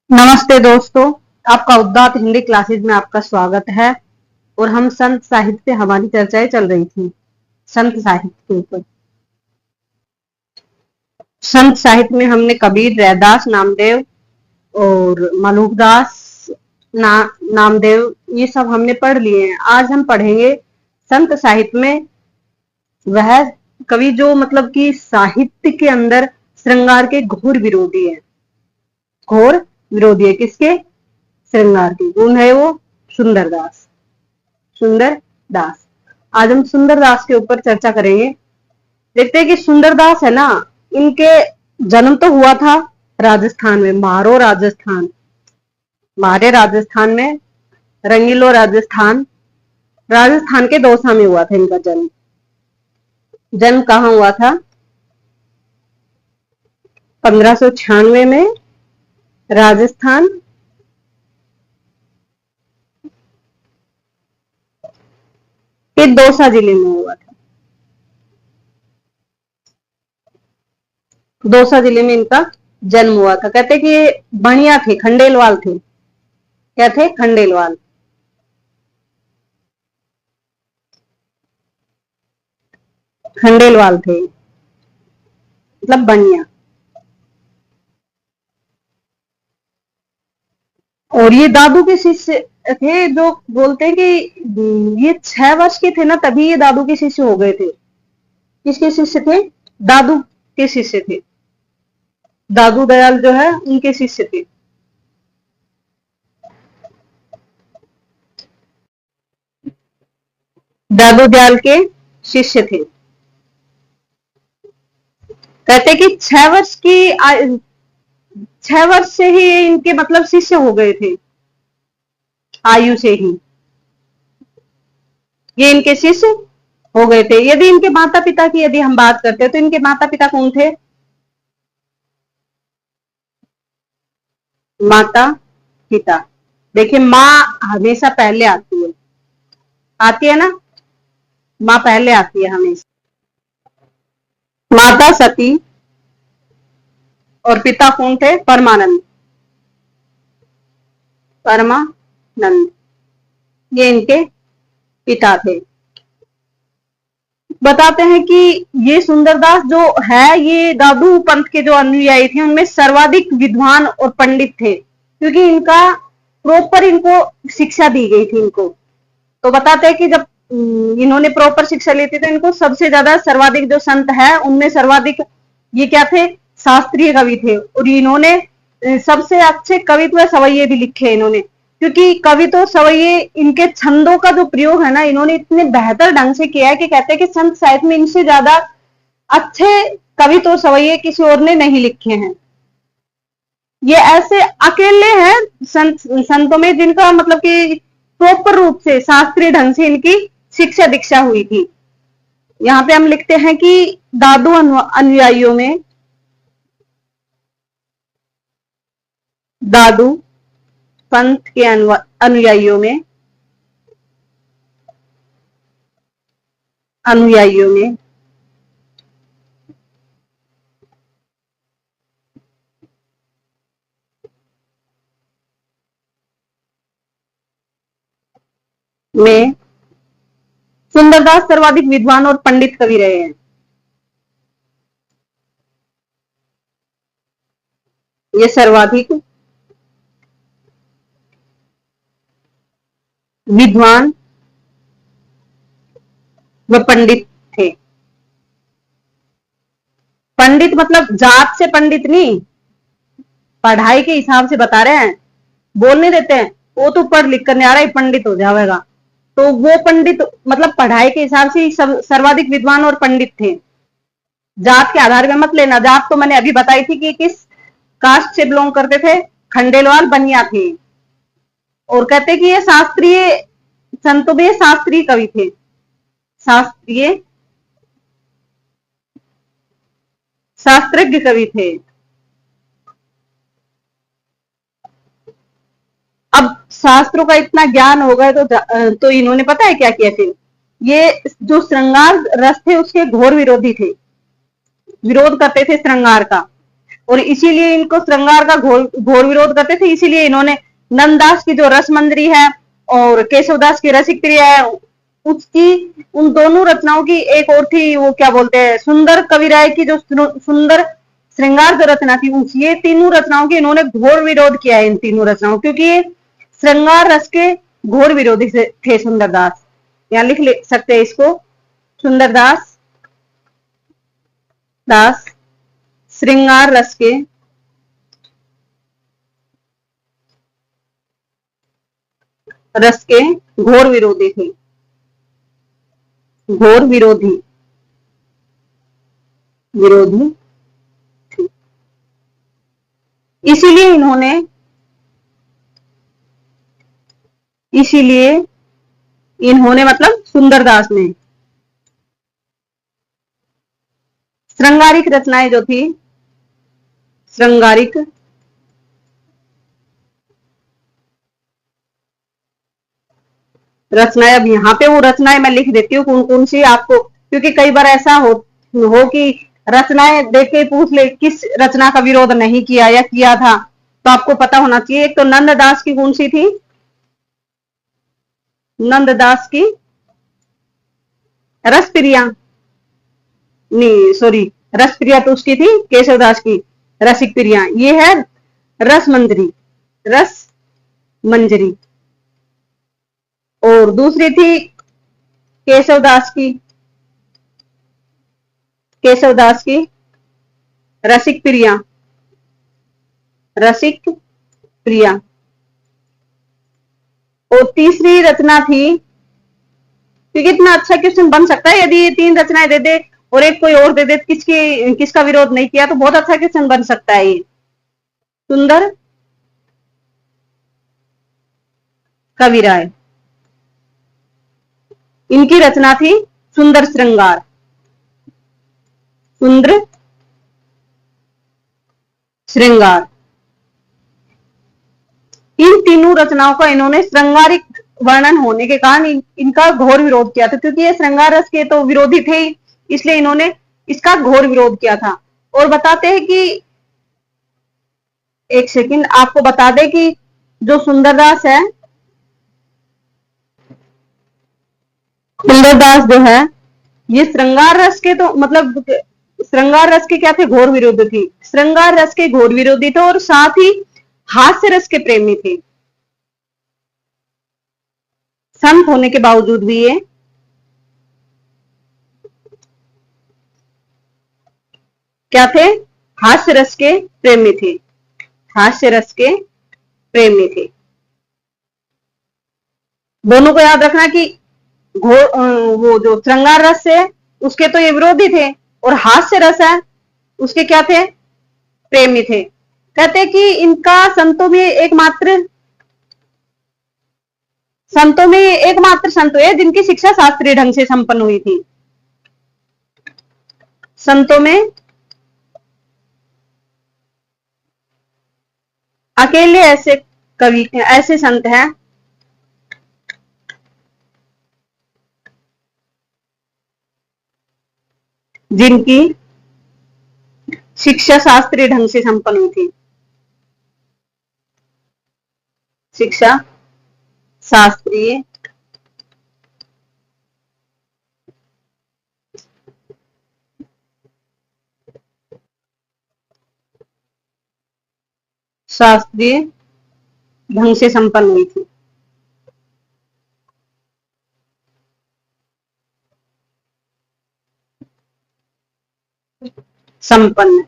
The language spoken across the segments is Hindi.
नमस्ते दोस्तों, आपका उद्दात हिंदी क्लासेज में आपका स्वागत है। और हम संत साहित्य पे हमारी चर्चाएं चल रही थी संत साहित्य के ऊपर। संत साहित्य में हमने कबीर, रैदास, नामदेव और मलुकदास, नामदेव, ये सब हमने पढ़ लिए हैं। आज हम पढ़ेंगे संत साहित्य में वह कवि जो मतलब कि साहित्य के अंदर श्रृंगार के घोर विरोधी है। घोर विरोधी है किसके? श्रृंगार के। कौन है वो? सुंदरदास। सुंदरदास। आज हम सुंदरदास के ऊपर चर्चा करेंगे। देखते हैं कि सुंदरदास है ना, इनके जन्म तो हुआ था राजस्थान में, मारो राजस्थान, मारे राजस्थान में, रंगीलो राजस्थान, राजस्थान के दौसा में हुआ था इनका जन्म। जन्म कहाँ हुआ था? 1596 में राजस्थान के दौसा जिले में हुआ था। दौसा जिले में इनका जन्म हुआ था। कहते कि ये बनिया थे, खंडेलवाल थे। क्या थे? खंडेलवाल। खंडेलवाल थे मतलब बनिया। और ये दादू के शिष्य थे। जो बोलते हैं कि ये 6 वर्ष के थे ना, तभी ये दादू के शिष्य हो गए थे। किसके शिष्य थे? दादू के शिष्य थे। दादू दयाल जो है उनके शिष्य थे। दादू दयाल के शिष्य थे। कहते कि 6 वर्ष से ही इनके मतलब शिष्य हो गए थे, आयु से ही ये इनके शिष्य हो गए थे। यदि इनके माता पिता की यदि हम बात करते हैं तो इनके माता पिता कौन थे? माता पिता, देखिए माँ हमेशा पहले आती है ना, माँ पहले आती है हमेशा। माता सती और पिता कौन थे? परमानंद। परमानंद ये इनके पिता थे। बताते हैं कि ये सुंदरदास जो है, ये दादू पंथ के जो अनुयायी थे उनमें सर्वाधिक विद्वान और पंडित थे, क्योंकि इनका प्रॉपर इनको शिक्षा दी गई थी इनको। तो बताते हैं कि जब इन्होंने प्रॉपर शिक्षा ली थी तो इनको सबसे ज्यादा सर्वाधिक जो संत है उनमें सर्वाधिक ये क्या थे? शास्त्रीय कवि थे। और इन्होंने सबसे अच्छे कवित्व सवैये भी लिखे इन्होंने, क्योंकि कवि तो सवैये इनके छंदों का जो प्रयोग है ना, इन्होंने इतने बेहतर ढंग से किया है कि कहते हैं कि संत साहित्य में इनसे ज्यादा अच्छे कवि तो सवैये किसी और ने नहीं लिखे हैं। ये ऐसे अकेले हैं संतों में जिनका मतलब कि प्रॉपर रूप से शास्त्रीय ढंग से इनकी शिक्षा दीक्षा हुई थी। यहाँ पे हम लिखते हैं कि दादू अनुयायियों में, दादू पंथ के अनुयायियों में में सुंदरदास सर्वाधिक विद्वान और पंडित कवि रहे हैं। ये सर्वाधिक विद्वान व पंडित थे। पंडित मतलब जात से पंडित नहीं, पढ़ाई के हिसाब से बता रहे हैं। बोल नहीं देते हैं वो तो पढ़ लिख कर नहीं आ रहा है, पंडित हो जाएगा। तो वो पंडित मतलब पढ़ाई के हिसाब से सर्वाधिक विद्वान और पंडित थे। जात के आधार में मत लेना। जात तो मैंने अभी बताई थी कि किस कास्ट से बिलोंग करते थे। खंडेलवाल बनिया थे। और कहते कि ये शास्त्रीय संतों में शास्त्रीय कवि थे। शास्त्रीय शास्त्रज्ञ कवि थे। अब शास्त्रों का इतना ज्ञान हो गया तो इन्होंने पता है क्या किया फिर? ये जो श्रृंगार रस थे उसके घोर विरोधी थे, विरोध करते थे श्रृंगार का। और इसीलिए इनको श्रृंगार का घोर घोर विरोध करते थे। इसीलिए इन्होंने नंददास की जो रस मंजरी है और केशवदास की रसिक प्रिया है, उसकी उन दोनों रचनाओं की एक और थी, वो क्या बोलते हैं, सुंदर कविराय की जो सुंदर श्रृंगार जो रचना थी, ये तीनों रचनाओं की इन्होंने घोर विरोध किया है, इन तीनों रचनाओं, क्योंकि ये श्रृंगार रस के घोर विरोधी थे सुंदरदास। यहां लिख सकते हैं इसको, सुंदरदास श्रृंगार रस के घोर विरोधी थे, घोर विरोधी थे। इसीलिए इन्होंने मतलब सुंदरदास ने श्रृंगारिक रचनाएं जो थी, श्रृंगारिक रचनाएं, अब यहाँ पे वो रचनाएं मैं लिख देती हूँ कौन कौन सी आपको, क्योंकि कई बार ऐसा हो कि रचनाएं देख के पूछ ले किस रचना का विरोध नहीं किया या किया था, तो आपको पता होना चाहिए। एक तो नंददास की कौन सी थी, नंददास की रसप्रिया, नहीं सॉरी, रसप्रिया तो उसकी थी, केशवदास की रसिक प्रिया, ये है रस मंजरी। और दूसरी थी केशवदास की रसिक प्रिया। और तीसरी रचना थी, क्योंकि इतना अच्छा क्वेश्चन बन सकता है यदि ये तीन रचनाएं दे दे और एक कोई और दे दे, किसका विरोध नहीं किया, तो बहुत अच्छा क्वेश्चन बन सकता है ये। सुंदर कविराय, इनकी रचना थी सुंदर श्रृंगार, इन तीनों रचनाओं का इन्होंने श्रृंगारिक वर्णन होने के कारण इनका घोर विरोध किया था, क्योंकि ये श्रृंगार रस के तो विरोधी थे ही, इसलिए इन्होंने इसका घोर विरोध किया था। और बताते हैं कि, एक सेकंड आपको बता दे कि जो सुंदरदास है, सुंदरदास जो है ये श्रृंगार रस के तो मतलब श्रृंगार रस के क्या थे, घोर विरोधी थी, श्रृंगार रस के घोर विरोधी थे और साथ ही हास्य रस के प्रेमी थे। संत होने के बावजूद भी ये क्या थे, हास्य रस के प्रेमी थे, हास्य रस के प्रेमी थे। दोनों को याद रखना कि वो जो श्रृंगार रस है उसके तो ये विरोधी थे, और हास्य रस है उसके क्या थे, प्रेमी थे। कहते कि इनका संतों में एकमात्र संत हुए जिनकी शिक्षा शास्त्रीय ढंग से संपन्न हुई थी। संतों में अकेले ऐसे संत हैं जिनकी शिक्षा शास्त्रीय ढंग से संपन्न हुई थी, शिक्षा शास्त्रीय ढंग से संपन्न हुई थी। संपन्न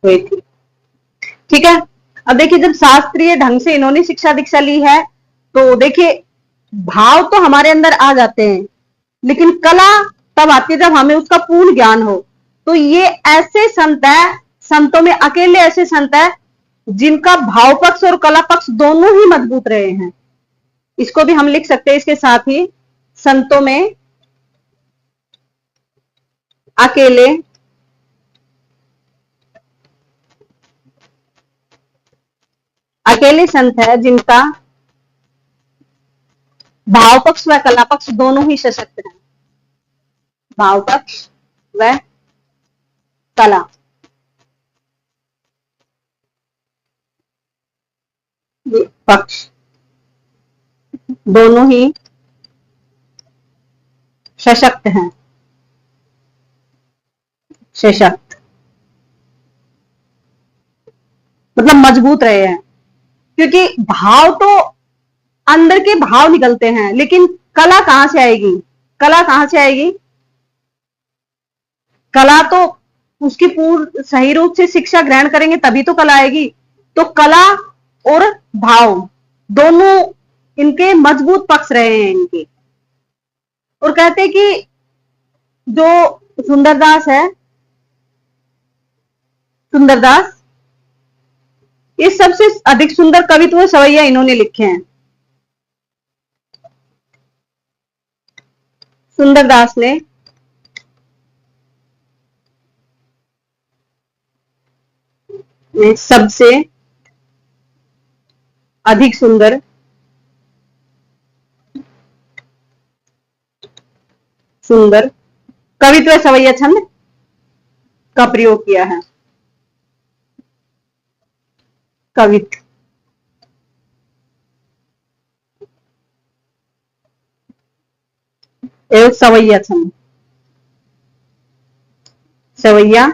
हुई थी, ठीक है। अब देखिए जब शास्त्रीय ढंग से इन्होंने शिक्षा दीक्षा ली है, तो देखिए भाव तो हमारे अंदर आ जाते हैं, लेकिन कला तब आती है जब हमें उसका पूर्ण ज्ञान हो। तो ये ऐसे संत है, संतों में अकेले ऐसे संत है जिनका भाव पक्ष और कला पक्ष दोनों ही मजबूत रहे हैं। इसको भी हम लिख सकते हैं इसके साथ ही, संतों में अकेले संत है जिनका भाव पक्ष व कला पक्ष दोनों ही सशक्त है, भाव पक्ष व कला। ये पक्ष दोनों ही सशक्त हैं, सशक्त मतलब मजबूत रहे हैं, क्योंकि भाव तो अंदर के भाव निकलते हैं, लेकिन कला कहां से आएगी? कला कहां से आएगी? कला तो उसकी पूर्ण सही रूप से शिक्षा ग्रहण करेंगे तभी तो कला आएगी। तो कला और भाव दोनों इनके मजबूत पक्ष रहे हैं इनके। और कहते हैं कि जो सुंदरदास है, सुंदरदास, ये सबसे अधिक सुंदर कवित्व सवैया इन्होंने लिखे हैं। सुंदरदास ने सबसे अधिक सुंदर सुंदर कवित्व सवैया छंद का प्रयोग किया है। कवित्व एवं सवैया छंद, सवैया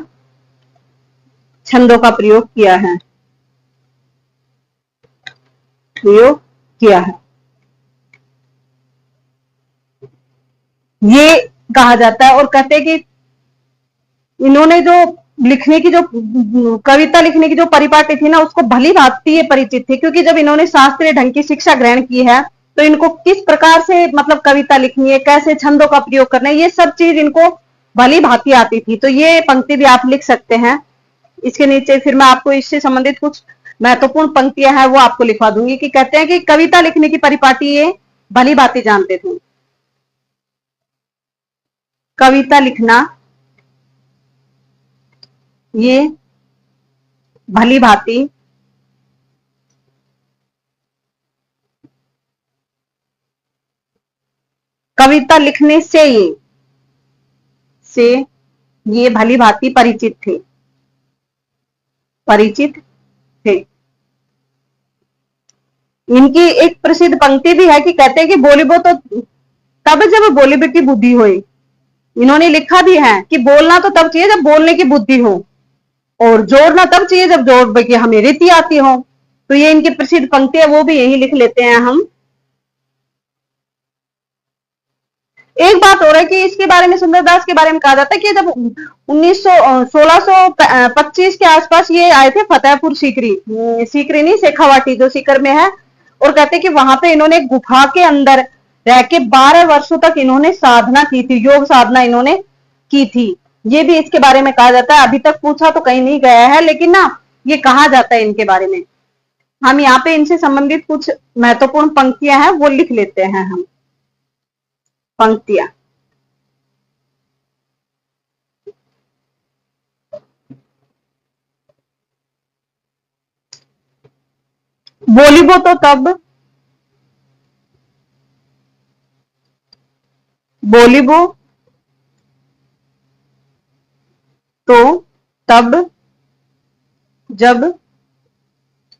छंदों का प्रयोग किया है, प्रयोग किया है। ये कहा जाता है। और कहते हैं कि इन्होंने जो लिखने की, जो कविता लिखने की जो परिपाटी थी ना, उसको भली भांति ये परिचित थे, क्योंकि जब इन्होंने शास्त्रीय ढंग की शिक्षा ग्रहण की है तो इनको किस प्रकार से मतलब कविता लिखनी है, कैसे छंदों का प्रयोग करना है, ये सब चीज इनको भली भांति आती थी। तो ये पंक्ति भी आप लिख सकते हैं इसके नीचे। फिर मैं आपको इससे संबंधित कुछ महत्वपूर्ण पंक्तियां हैं वो आपको लिखवा दूंगी। कि कहते हैं कि कविता लिखने की परिपाटी ये भली भांति जानते थे। कविता लिखना ये भली भांति कविता लिखने से ये भली भांति परिचित थे, परिचित थे। इनकी एक प्रसिद्ध पंक्ति भी है कि कहते हैं कि बोलिबो तो तब जब बोलिबे की बुद्धि होए। इन्होंने लिखा भी है कि बोलना तो तब चाहिए जब बोलने की बुद्धि हो, और जोड़ना तब चाहिए जब जोड़ की हमें रीति आती हो। तो ये इनकी प्रसिद्ध पंक्ति है, वो भी यही लिख लेते हैं हम। एक बात और है कि इसके बारे में, सुंदरदास के बारे में कहा जाता है कि जब 1625 के आसपास ये आए थे फतेहपुर सीकरी, सीकरी नहीं शेखावाटी जो सीकर में है। और कहते हैं कि वहां पे इन्होंने गुफा के अंदर रह के 12 वर्षों तक इन्होंने साधना की थी, योग साधना इन्होंने की थी। ये भी इसके बारे में कहा जाता है। अभी तक पूछा तो कहीं नहीं गया है, लेकिन ना ये कहा जाता है इनके बारे में। हम यहाँ पे इनसे संबंधित कुछ महत्वपूर्ण पंक्तियां हैं वो लिख लेते हैं हम। पंक्तियां, बोलिबो तो तब, बोलिबो तो तब जब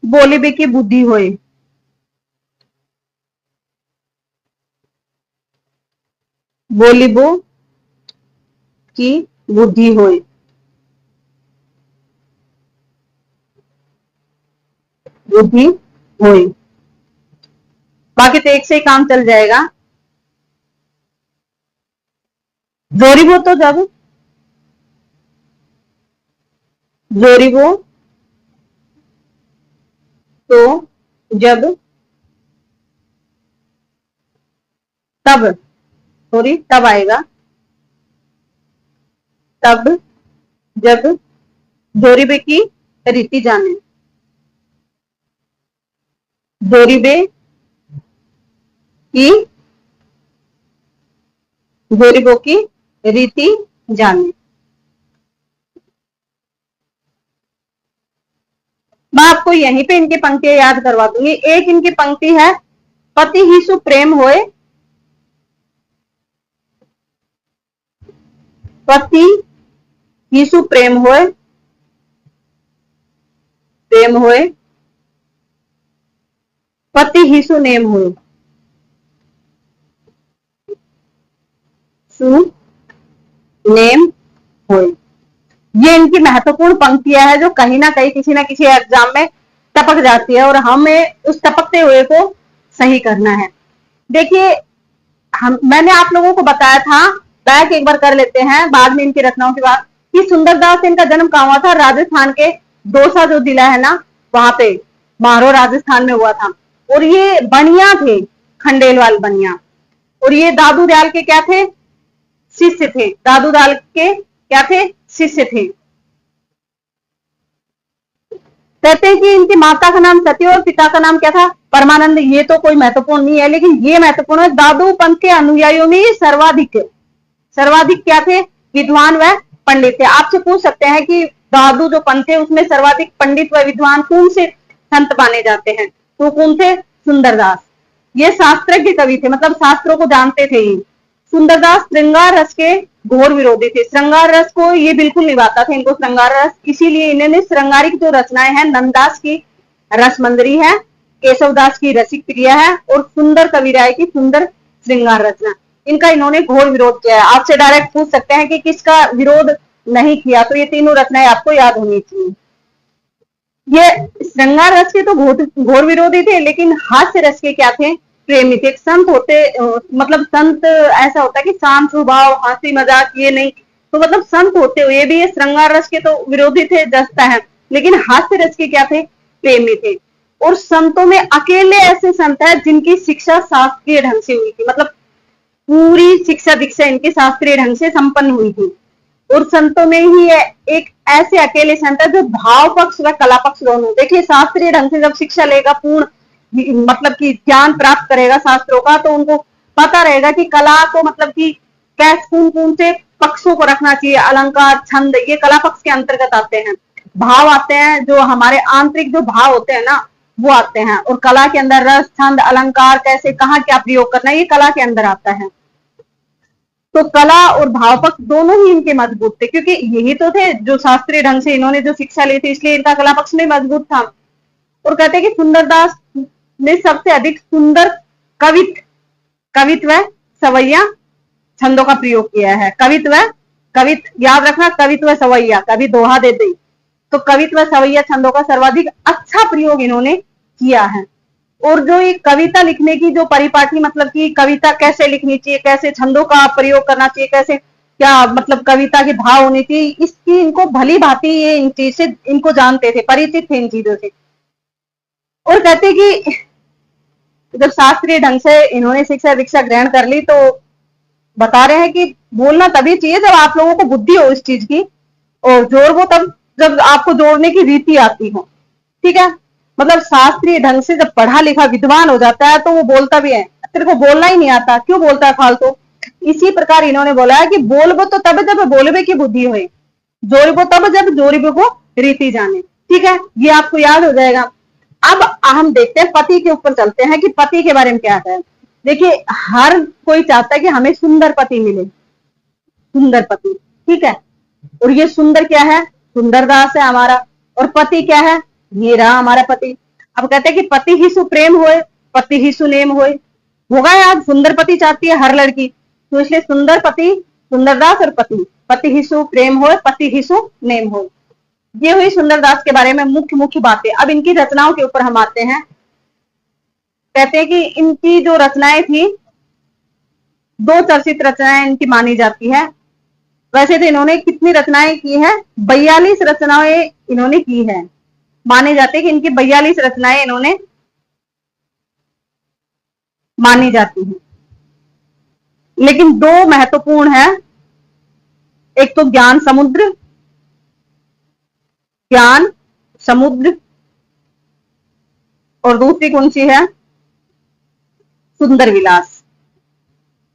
बोलिबे की बुद्धि होए। बोलिबो की बुद्धि होए, बुद्धि होए। बाकी तो एक से ही काम चल जाएगा। जोरिबो तो जब, जोरिबो तो जब, तब, सॉरी तब आएगा, तब जब जोरिबे की रीति जाने, जोरिबे की, जोरिबो की रीति जाने। मैं आपको यहीं पे इनकी पंक्तियां याद करवा दूंगी। एक इनकी पंक्ति है, पति ही सु प्रेम होए, पति हिसु प्रेम होय, प्रेम होय, पति हिसु नेम होय, सु नेम होय। ये इनकी महत्वपूर्ण पंक्तियां है जो कहीं ना कहीं किसी ना किसी एग्जाम में टपक जाती है और हमें उस टपकते हुए को सही करना है। देखिए, मैंने आप लोगों को बताया था, बैक एक बार कर लेते हैं बाद में इनकी रचनाओं के बाद, कि सुंदरदास इनका जन्म कहां हुआ था? राजस्थान के दौसा जो जिला है ना, वहां पे मारो राजस्थान में हुआ था। और ये बनिया थे, खंडेलवाल बनिया। और ये दादू दयाल के क्या थे? शिष्य थे। दादू दयाल के क्या थे? शिष्य थे। कहते हैं कि इनकी माता का नाम सती और पिता का नाम क्या था? परमानंद। ये तो कोई महत्वपूर्ण नहीं है, लेकिन ये महत्वपूर्ण है। दादू पंथ के अनुयायियों में सर्वाधिक क्या थे? विद्वान व पंडित थे। आपसे पूछ सकते हैं कि दादू जो पंथ थे उसमें सर्वाधिक पंडित व विद्वान कौन से संत माने जाते हैं? तो कौन थे? सुंदरदास। ये शास्त्रज्ञ कवि थे, मतलब शास्त्रों को जानते थे ये। सुंदरदास श्रृंगार रस के घोर विरोधी थे। श्रृंगार रस को ये बिल्कुल नहीं आता था इनको श्रृंगार रस, इसीलिए इन्होंने श्रृंगारिक जो रचनाएं हैं, नंददास की रसमंजरी है, केशवदास की रसिक प्रिया है और सुंदर कविराय की सुंदर श्रृंगार रचना, इनका इन्होंने घोर विरोध किया है। आपसे डायरेक्ट पूछ सकते हैं कि किसका विरोध नहीं किया, तो ये तीनों रचनाएं आपको याद होनी चाहिए। ये श्रृंगार रस के तो घोर विरोधी थे, लेकिन हास्य रस के क्या थे? प्रेमी थे। संत होते मतलब संत ऐसा होता है कि शांत स्वभाव, हंसी मजाक, ये नहीं, तो मतलब संत होते हुए भी ये श्रृंगार रस के तो विरोधी थे, जसता है, लेकिन हास्य रस के क्या थे? प्रेमी थे। और संतों में अकेले ऐसे संत है जिनकी शिक्षा शास्त्रीय ढंग से हुई थी, मतलब पूरी शिक्षा दीक्षा इनके शास्त्रीय ढंग से संपन्न हुई थी। और संतों में ही एक ऐसे अकेले संत है जो भाव पक्ष व कला पक्ष दोनों, देखिए शास्त्रीय ढंग से जब शिक्षा लेगा, पूर्ण मतलब कि ज्ञान प्राप्त करेगा शास्त्रों का, तो उनको पता रहेगा कि कला को मतलब कि कैसे कौन से पक्षों को रखना चाहिए। अलंकार, छंद, ये कला पक्ष के अंतर्गत आते हैं। भाव आते हैं, जो हमारे आंतरिक जो भाव होते हैं ना, वो आते हैं। और कला के अंदर रस, छंद, अलंकार, कैसे कहाँ क्या प्रयोग करना है, ये कला के अंदर आता है। तो कला और भाव पक्ष दोनों ही इनके मजबूत थे, क्योंकि यही तो थे जो शास्त्रीय ढंग से इन्होंने जो शिक्षा ली थी, इसलिए इनका कला पक्ष में मजबूत था। और कहते हैं कि सुंदरदास ने सबसे अधिक सुंदर कवित्व सवैया छंदों का प्रयोग किया है। याद रखना, कवित्व सवैया, कभी दोहा दे दी, तो कवित्व सवैया छंदों का सर्वाधिक अच्छा प्रयोग इन्होंने किया है। और जो ये कविता लिखने की जो परिपाटी, मतलब कि कविता कैसे लिखनी चाहिए, कैसे छंदों का प्रयोग करना चाहिए, कैसे क्या मतलब कविता के भाव होने चाहिए, इसकी इनको भली भांति ये इन चीज से इनको जानते थे, परिचित थे इन चीजों से। और कहते कि जब शास्त्रीय ढंग से इन्होंने शिक्षा दीक्षा ग्रहण कर ली, तो बता रहे हैं कि बोलना तभी चाहिए जब आप लोगों को बुद्धि हो इस चीज की, और जोड़ वो तब जब आपको जोड़ने की रीति आती हो। ठीक है, मतलब शास्त्रीय ढंग से जब पढ़ा लिखा विद्वान हो जाता है तो वो बोलता भी है। तेरे को बोलना ही नहीं आता, क्यों बोलता है फालतू? इसी प्रकार इन्होंने बोला है कि बोलबो तो तब जब बोलबे की बुद्धि हो, जोड़बो तब जब जोड़बो को रीति जाने। ठीक है, ये आपको याद हो जाएगा। अब हम देखते हैं पति के ऊपर चलते हैं कि पति के बारे में क्या है। देखिए, हर कोई चाहता है कि हमें सुंदर पति मिले, सुंदर पति। ठीक है, और ये सुंदर क्या है? सुंदरदास है हमारा। और पति क्या है? ये रहा हमारा पति। अब कहते हैं कि पति ही सु प्रेम होए, पति ही सु नेम होए। होगा यार, सुंदर पति चाहती है हर लड़की, तो इसलिए सुंदर पति, सुंदरदास और पति ही सु प्रेम होए, पति ही सु नेम होए। ये हुई सुंदरदास के बारे में मुख्य बातें। अब इनकी रचनाओं के ऊपर हम आते हैं। कहते हैं कि इनकी जो रचनाएं थी, 2 चर्चित रचनाएं इनकी मानी जाती है। वैसे तो इन्होंने कितनी रचनाएं की हैं? 42 रचनाएं इन्होंने की है। माने जाते हैं कि इनकी 42 रचनाएं इन्होंने मानी जाती हैं, लेकिन 2 महत्वपूर्ण है। एक तो ज्ञान समुद्र, और दूसरी कौन सी है? सुंदर विलास।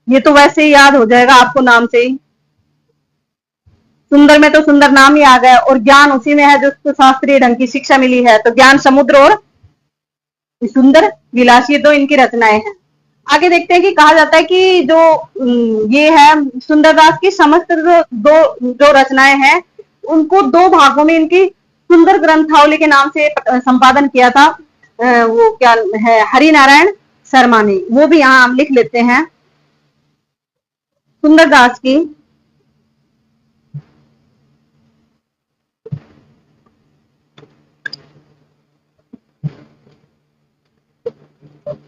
ये तो वैसे ही याद हो जाएगा आपको नाम से ही। सुंदर में तो सुंदर नाम ही आ गया, और ज्ञान उसी में है जो शास्त्रीय ढंग की शिक्षा मिली है। तो ज्ञान समुद्र और सुंदर विलास, ये 2 इनकी रचनाएं हैं। आगे देखते हैं कि कहा जाता है कि जो ये है सुंदरदास की समस्त जो रचनाएं हैं उनको 2 भागों में इनकी सुंदर ग्रंथावली के नाम से संपादन किया था। वो क्या है, हरि नारायण शर्मा ने, वो भी यहाँ हम लिख लेते हैं। सुंदरदास की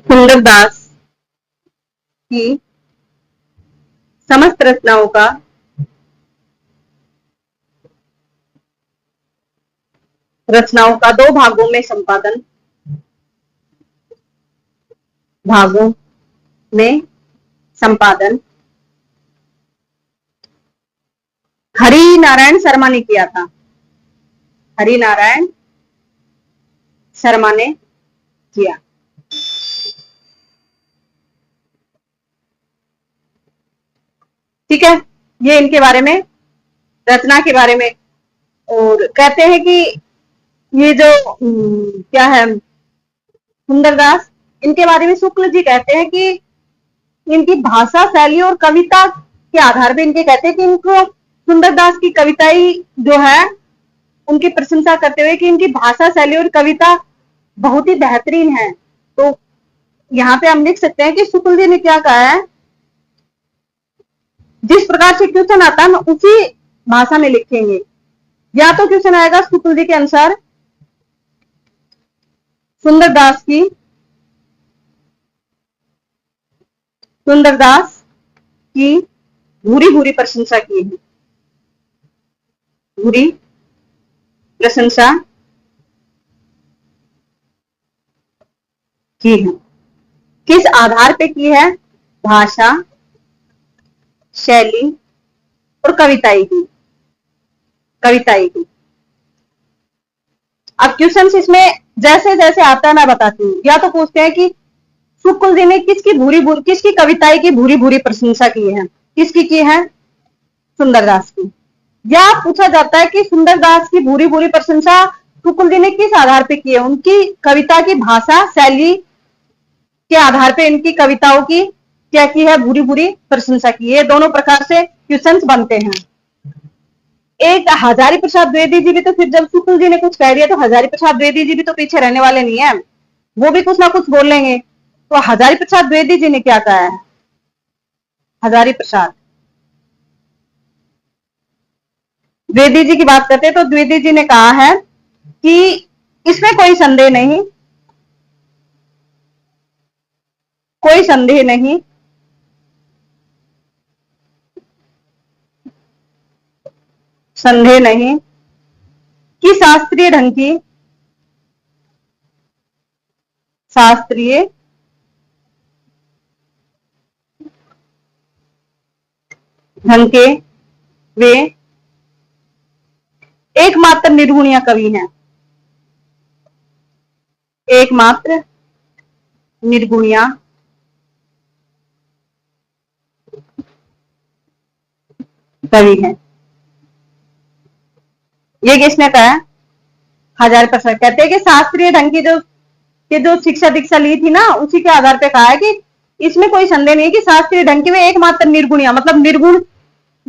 सुंदरदास की समस्त रचनाओं का रचनाओं का 2 भागों में संपादन, भागों में संपादन हरि नारायण शर्मा ने किया था। हरि नारायण शर्मा ने किया। ठीक है, ये इनके बारे में, रचना के बारे में। और कहते हैं कि ये जो क्या है सुंदरदास, इनके बारे में शुक्ल जी कहते हैं कि इनकी भाषा शैली और कविता के आधार पे इनके कहते हैं कि इनको सुंदरदास की कविताएं जो है उनकी प्रशंसा करते हुए कि इनकी भाषा शैली और कविता बहुत ही बेहतरीन है। तो यहाँ पे हम लिख सकते हैं कि शुक्ल जी ने क्या कहा है, जिस प्रकार से क्वेश्चन आता है हम उसी भाषा में लिखेंगे। या तो क्वेश्चन आएगा शुक्ल जी के अनुसार सुंदरदास की भूरी भूरी प्रशंसा की है, भूरी प्रशंसा की है। किस आधार पे की है? भाषा, शैली और कविताएं की। अब क्वेश्चन इसमें जैसे जैसे आता है मैं बताती हूँ। या तो पूछते हैं कि शुक्ल जी ने किसकी कविताएं की भूरी भूरी प्रशंसा की है? किसकी की है? सुंदरदास की। या पूछा जाता है कि सुंदरदास की भूरी भूरी प्रशंसा शुक्ल जी ने किस आधार पे की है? उनकी कविता की भाषा शैली के आधार पे इनकी कविताओं की क्या की है? भूरी भूरी प्रशंसा की है। दोनों प्रकार से क्वेश्चंस बनते हैं। एक हजारी प्रसाद द्विवेदी जी भी तो, फिर जब शुक्ल जी ने कुछ कह दिया तो हजारी प्रसाद द्विवेदी जी भी तो पीछे रहने वाले नहीं है, वो भी कुछ ना कुछ बोल लेंगे। तो हजारी प्रसाद द्विवेदी जी ने क्या कहा है? हजारी प्रसाद द्विवेदी जी की बात करते हैं तो द्विवेदी जी ने कहा है कि इसमें कोई संदेह नहीं, कोई संदेह नहीं कि शास्त्रीय ढंग के वे एकमात्र निर्गुणिया कवि हैं। एकमात्र निर्गुणिया कवि हैं। ये किसने कहा है? हजारी प्रसाद। कहते हैं कि शास्त्रीय ढंग की जो शिक्षा दीक्षा ली थी ना, उसी के आधार पे कहा है कि इसमें कोई संदेह नहीं कि शास्त्रीय ढंग के वे एकमात्र निर्गुणिया, मतलब निर्गुण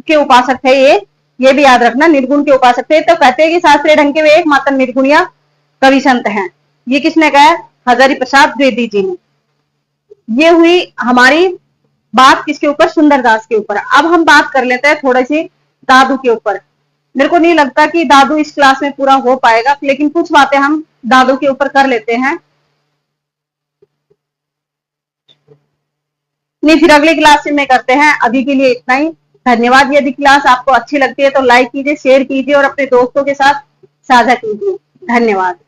के उपासक थे। ये भी याद रखना, निर्गुण के उपासक थे। तो कहते हैं कि शास्त्रीय ढंग के वे एकमात्र निर्गुणिया कवि संत हैं। ये किसने कहा है? हजारी प्रसाद द्विवेदी जी ने। ये हुई हमारी बात किसके ऊपर? सुंदरदास के ऊपर। अब हम बात कर लेते हैं थोड़ी सी दादू के ऊपर। मेरे को नहीं लगता कि दादू इस क्लास में पूरा हो पाएगा, लेकिन कुछ बातें हम दादू के ऊपर कर लेते हैं। नहीं, फिर अगली क्लास में करते हैं। अभी के लिए इतना ही। धन्यवाद। यदि क्लास आपको अच्छी लगती है तो लाइक कीजिए, शेयर कीजिए और अपने दोस्तों के साथ साझा कीजिए। धन्यवाद।